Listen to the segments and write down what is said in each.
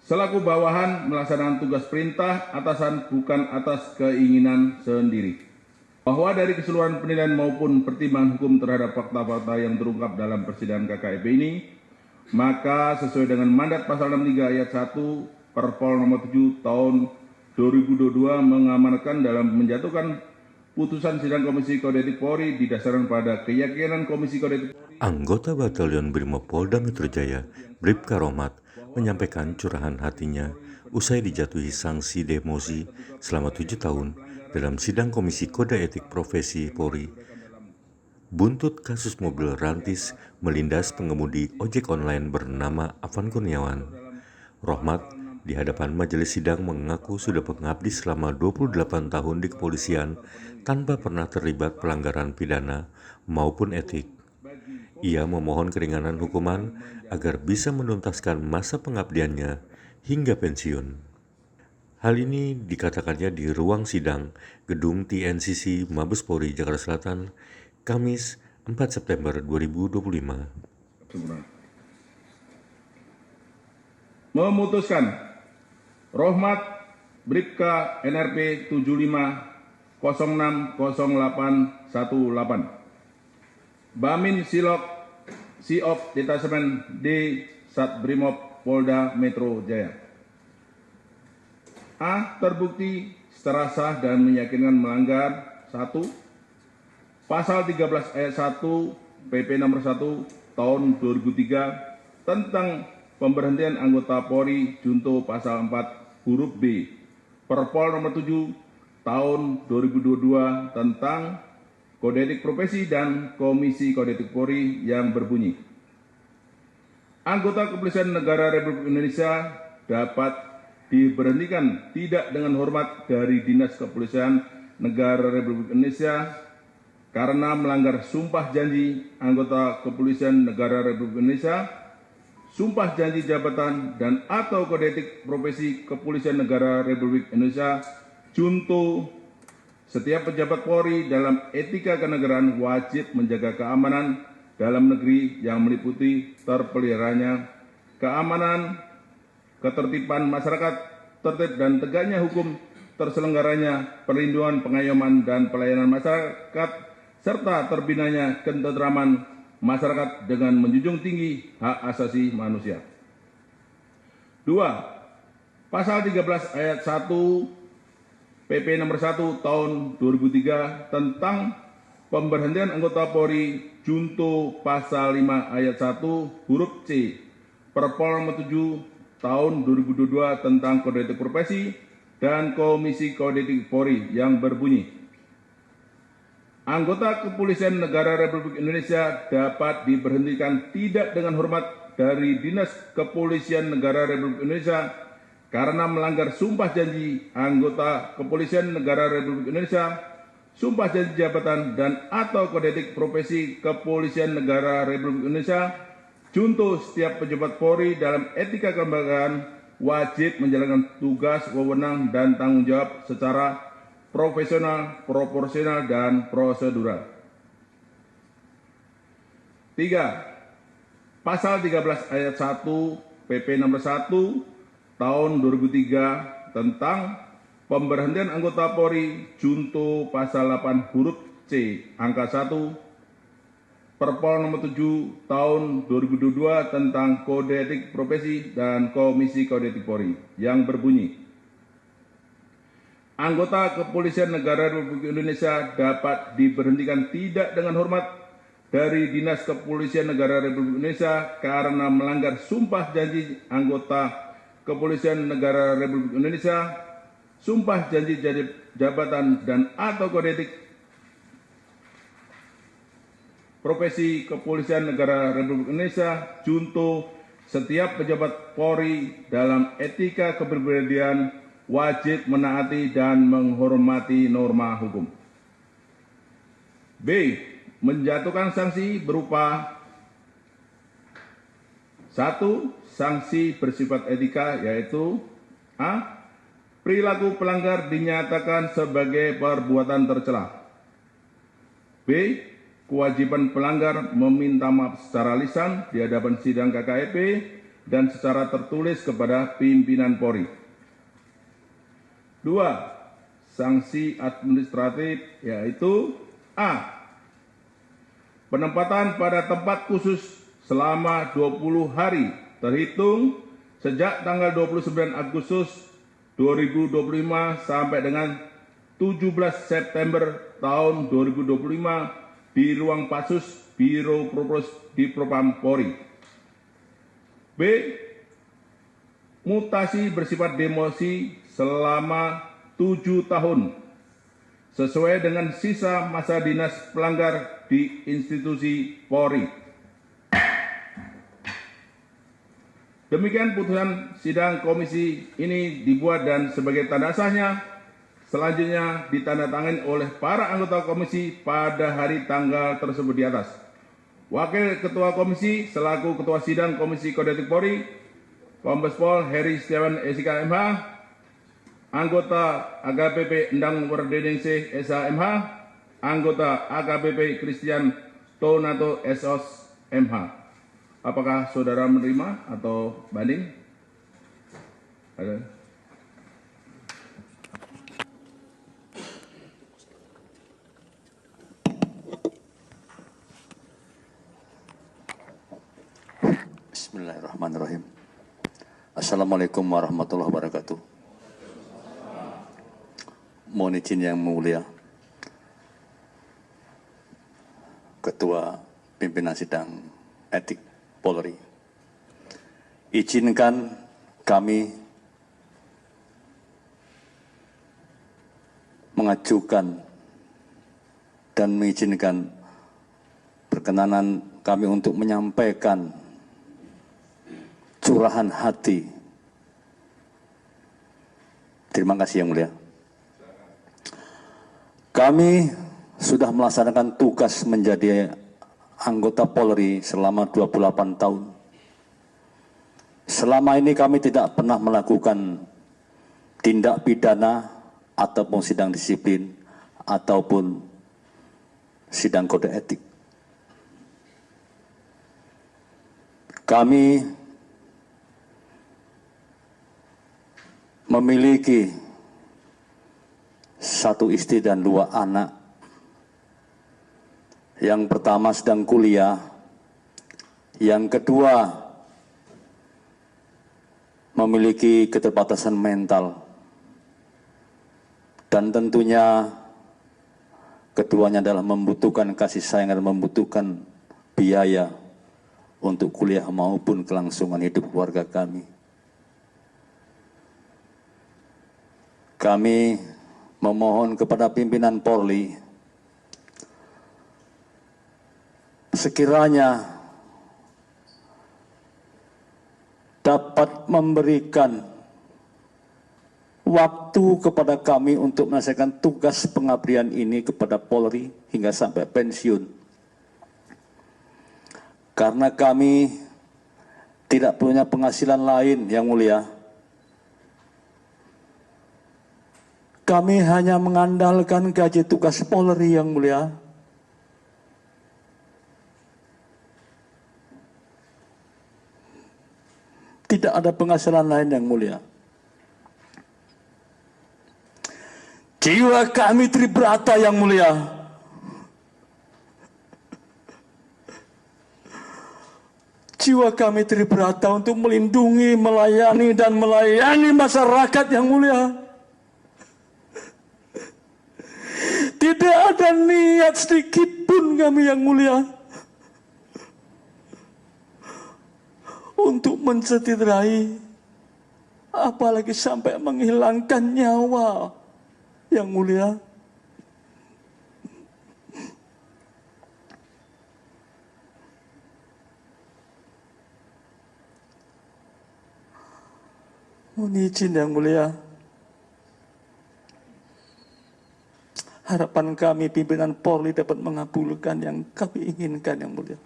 selaku bawahan melaksanakan tugas perintah atasan bukan atas keinginan sendiri. Bahwa dari keseluruhan penilaian maupun pertimbangan hukum terhadap fakta-fakta yang terungkap dalam persidangan KKEP ini, maka sesuai dengan mandat pasal 63 ayat 1 Perpol nomor 7 tahun 2022 mengamanatkan dalam menjatuhkan putusan sidang Komisi Kode Etik Polri didasarkan pada keyakinan Komisi Kode Etik Polri. Anggota Batalion Brimob Polda Metro Jaya, Bribka Rohmat, menyampaikan curahan hatinya usai dijatuhi sanksi demosi selama 7 tahun dalam sidang Komisi Kode Etik Profesi Polri. Buntut kasus mobil rantis melindas pengemudi ojek online bernama Afan Kurniawan. Rohmat di hadapan majelis sidang mengaku sudah mengabdi selama 28 tahun di kepolisian tanpa pernah terlibat pelanggaran pidana maupun etik. Ia memohon keringanan hukuman agar bisa menuntaskan masa pengabdiannya hingga pensiun. Hal ini dikatakannya di ruang sidang Gedung TNCC Mabes Polri Jakarta Selatan, Kamis 4 September 2025. Memutuskan Rohmat Bribka NRP 75060818 Bamin Silok Siop Detasemen D Satbrimob Polda Metro Jaya. A. Terbukti secara sah dan meyakinkan melanggar 1. Pasal 13 ayat 1 PP nomor 1 tahun 2003 tentang pemberhentian anggota Polri junto pasal 4 huruf B Perpol nomor 7 tahun 2022 tentang Kode Etik Profesi dan Komisi Kode Etik Polri yang berbunyi: anggota Kepolisian Negara Republik Indonesia dapat diberhentikan tidak dengan hormat dari Dinas Kepolisian Negara Republik Indonesia karena melanggar sumpah janji anggota Kepolisian Negara Republik Indonesia, sumpah janji jabatan dan atau kode etik profesi Kepolisian Negara Republik Indonesia. Junto, setiap pejabat Polri dalam etika kenegaraan wajib menjaga keamanan dalam negeri yang meliputi terpeliharanya keamanan, ketertiban masyarakat, tertib dan tegaknya hukum, terselenggaranya perlindungan, pengayoman, dan pelayanan masyarakat, serta terbinanya ketentraman masyarakat dengan menjunjung tinggi hak asasi manusia. 2. Pasal 13 ayat 1 PP nomor 1 tahun 2003 tentang pemberhentian anggota Polri junto pasal 5 ayat 1 huruf C Perpol nomor 7 tahun 2022 tentang Kode Etik Profesi dan Komisi Kode Etik Polri yang berbunyi: anggota Kepolisian Negara Republik Indonesia dapat diberhentikan tidak dengan hormat dari Dinas Kepolisian Negara Republik Indonesia karena melanggar sumpah janji anggota Kepolisian Negara Republik Indonesia, sumpah janji jabatan dan atau kode etik profesi Kepolisian Negara Republik Indonesia. Junto, setiap pejabat Polri dalam etika kelembagaan wajib menjalankan tugas, wewenang, dan tanggung jawab secara profesional, proporsional, dan prosedural. 3. Pasal 13 ayat 1 PP nomor 1 tahun 2003 tentang pemberhentian anggota Polri junto pasal 8 huruf C angka 1 Perpol nomor 7 tahun 2022 tentang Kode Etik Profesi dan Komisi Kode Etik Polri yang berbunyi: anggota Kepolisian Negara Republik Indonesia dapat diberhentikan tidak dengan hormat dari Dinas Kepolisian Negara Republik Indonesia karena melanggar sumpah janji anggota Kepolisian Negara Republik Indonesia, sumpah janji jabatan dan atau kode etik profesi Kepolisian Negara Republik Indonesia. Junto, setiap pejabat Polri dalam etika kepribadian wajib menaati dan menghormati norma hukum. B. Menjatuhkan sanksi berupa 1. Sanksi bersifat etika, yaitu A. Perilaku pelanggar dinyatakan sebagai perbuatan tercela. B. Kewajiban pelanggar meminta maaf secara lisan di hadapan sidang KKEP dan secara tertulis kepada pimpinan Polri. 2. Sanksi administratif yaitu A. Penempatan pada tempat khusus selama 20 hari terhitung sejak tanggal 29 Agustus 2025 sampai dengan 17 September tahun 2025 di ruang Patsus Biro Propos di Propam Polri. B. Mutasi bersifat demosi selama 7 tahun sesuai dengan sisa masa dinas pelanggar di institusi Polri. Demikian putusan sidang komisi ini dibuat dan sebagai tanda sahnya selanjutnya ditandatangani oleh para anggota komisi pada hari tanggal tersebut di atas. Wakil Ketua Komisi selaku Ketua Sidang Komisi Kode Etik Polri, Kombes Pol Heri Setiawan SIK MH, anggota AKBP Endang Werdeningsih SH MH, anggota AKBP Christian Tonato SOS MH. Apakah saudara menerima atau banding? Ada? Bismillahirrahmanirrahim. Assalamualaikum warahmatullahi wabarakatuh. Mohon izin yang mulia, Ketua Pimpinan Sidang Etik Polri, izinkan kami mengajukan dan mengizinkan perkenanan kami untuk menyampaikan curahan hati. Terima kasih yang mulia. Kami sudah melaksanakan tugas menjadi anggota Polri selama 28 tahun. Selama ini kami tidak pernah melakukan tindak pidana ataupun sidang disiplin ataupun sidang kode etik. Kami memiliki 1 istri dan 2 anak. Yang pertama sedang kuliah, yang kedua memiliki keterbatasan mental, dan tentunya keduanya adalah membutuhkan kasih sayang dan membutuhkan biaya untuk kuliah maupun kelangsungan hidup keluarga kami. Kami memohon kepada pimpinan Polri, sekiranya dapat memberikan waktu kepada kami untuk menyelesaikan tugas pengabdian ini kepada Polri hingga sampai pensiun. Karena kami tidak punya penghasilan lain yang mulia. Kami hanya mengandalkan gaji tugas Polri yang mulia. Tidak ada penghasilan lain yang mulia. Jiwa kami tribrata yang mulia. Jiwa kami tribrata untuk melindungi, melayani, dan melayani masyarakat yang mulia. Tidak ada niat sedikit pun kami yang mulia untuk mencederai, apalagi sampai menghilangkan nyawa yang mulia. Mohon izin yang mulia, harapan kami pimpinan Polri dapat mengabulkan yang kami inginkan yang mulia.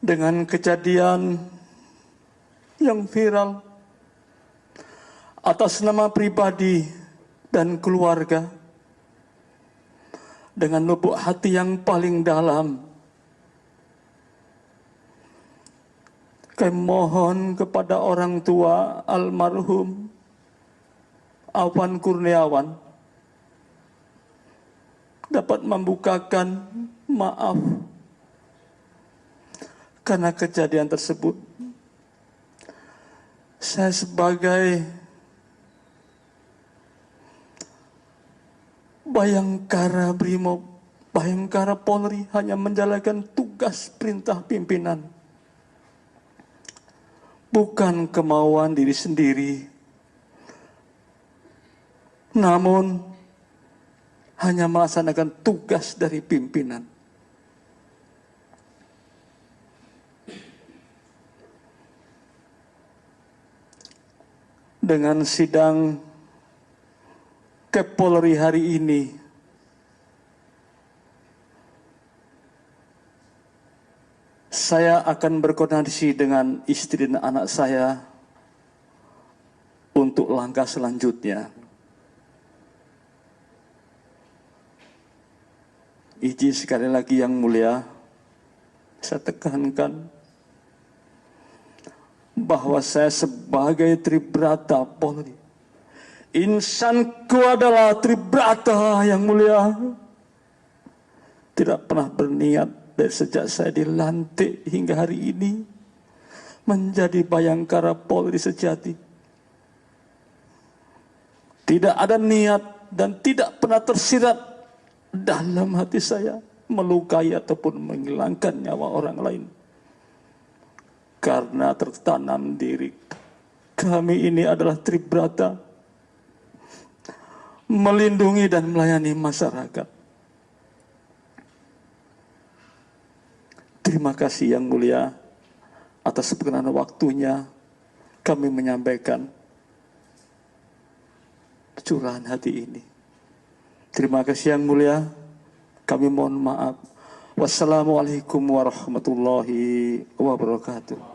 Dengan kejadian yang viral atas nama pribadi dan keluarga, dengan lubuk hati yang paling dalam, kami mohon kepada orang tua almarhum Afwan Kurniawan dapat membukakan maaf karena kejadian tersebut. Saya sebagai Bayangkara Brimob, Bayangkara Polri hanya menjalankan tugas perintah pimpinan, bukan kemauan diri sendiri, namun hanya melaksanakan tugas dari pimpinan. Dengan sidang Kepolri hari ini, saya akan berkoordinasi dengan istri dan anak saya untuk langkah selanjutnya. Izin sekali lagi yang mulia, saya tekankan bahwa saya sebagai Tribrata Polri, insanku adalah Tribrata yang mulia, tidak pernah berniat dari sejak saya dilantik hingga hari ini menjadi Bayangkara Polri sejati. Tidak ada niat dan tidak pernah tersirat dalam hati saya melukai ataupun menghilangkan nyawa orang lain. Karena tertanam diri kami ini adalah Tribrata, melindungi dan melayani masyarakat. Terima kasih yang mulia atas perkenan waktunya kami menyampaikan curahan hati ini. Terima kasih yang mulia, kami mohon maaf. Wassalamualaikum warahmatullahi wabarakatuh.